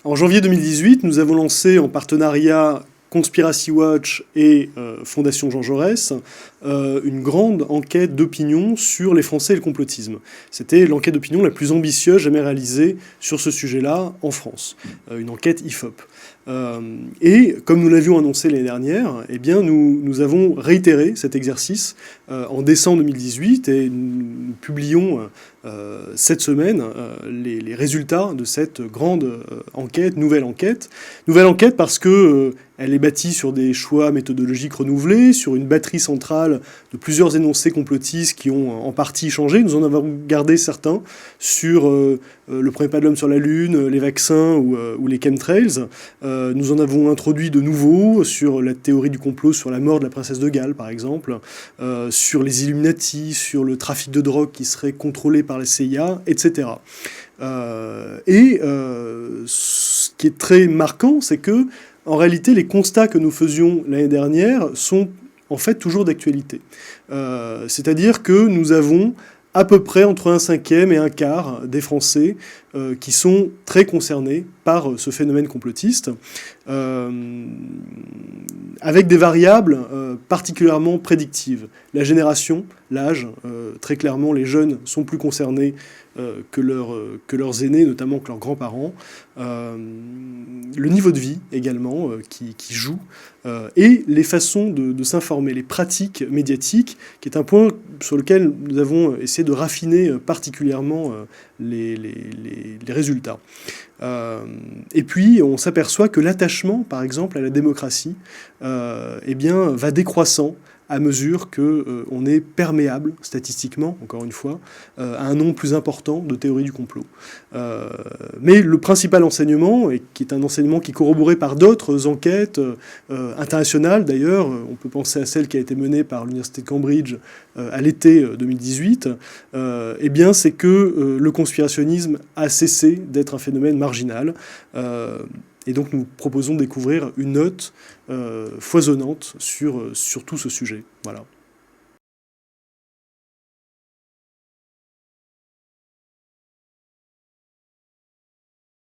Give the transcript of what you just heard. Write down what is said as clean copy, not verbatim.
En janvier 2018, nous avons lancé en partenariat Conspiracy Watch et Fondation Jean Jaurès une grande enquête d'opinion sur les Français et le complotisme. C'était l'enquête d'opinion la plus ambitieuse jamais réalisée sur ce sujet-là en France, une enquête IFOP. Et comme nous l'avions annoncé l'année dernière, eh bien nous avons réitéré cet exercice en décembre 2018 et nous publions cette semaine les résultats de cette grande enquête, nouvelle enquête. Nouvelle enquête parce que elle est bâtie sur des choix méthodologiques renouvelés, sur une batterie centrale de plusieurs énoncés complotistes qui ont en partie changé. Nous en avons gardé certains sur le premier pas de l'homme sur la Lune, les vaccins ou les chemtrails. Nous en avons introduit de nouveaux sur la théorie du complot sur la mort de la princesse de Galles, par exemple, sur les Illuminati, sur le trafic de drogue qui serait contrôlé par la CIA, etc. Ce qui est très marquant, c'est que en réalité, les constats que nous faisions l'année dernière sont en fait toujours d'actualité. C'est-à-dire que nous avons à peu près entre un cinquième et un quart des Français qui sont très concernés par ce phénomène complotiste, avec des variables particulièrement prédictives. La génération, l'âge, très clairement les jeunes sont plus concernés que leurs aînés, notamment que leurs grands-parents. Le niveau de vie également qui joue, et les façons de s'informer, les pratiques médiatiques, qui est un point sur lequel nous avons essayé de raffiner particulièrement les résultats. Et puis on s'aperçoit que l'attachement, par exemple, à la démocratie, eh bien, va décroissant à mesure qu'on est perméable, statistiquement, encore une fois, à un nombre plus important de théories du complot. Mais le principal enseignement, et qui est un enseignement qui est corroboré par d'autres enquêtes internationales d'ailleurs, on peut penser à celle qui a été menée par l'Université de Cambridge à l'été 2018, eh bien c'est que le conspirationnisme a cessé d'être un phénomène marginal. Et donc nous proposons de découvrir une note foisonnante sur tout ce sujet. Voilà.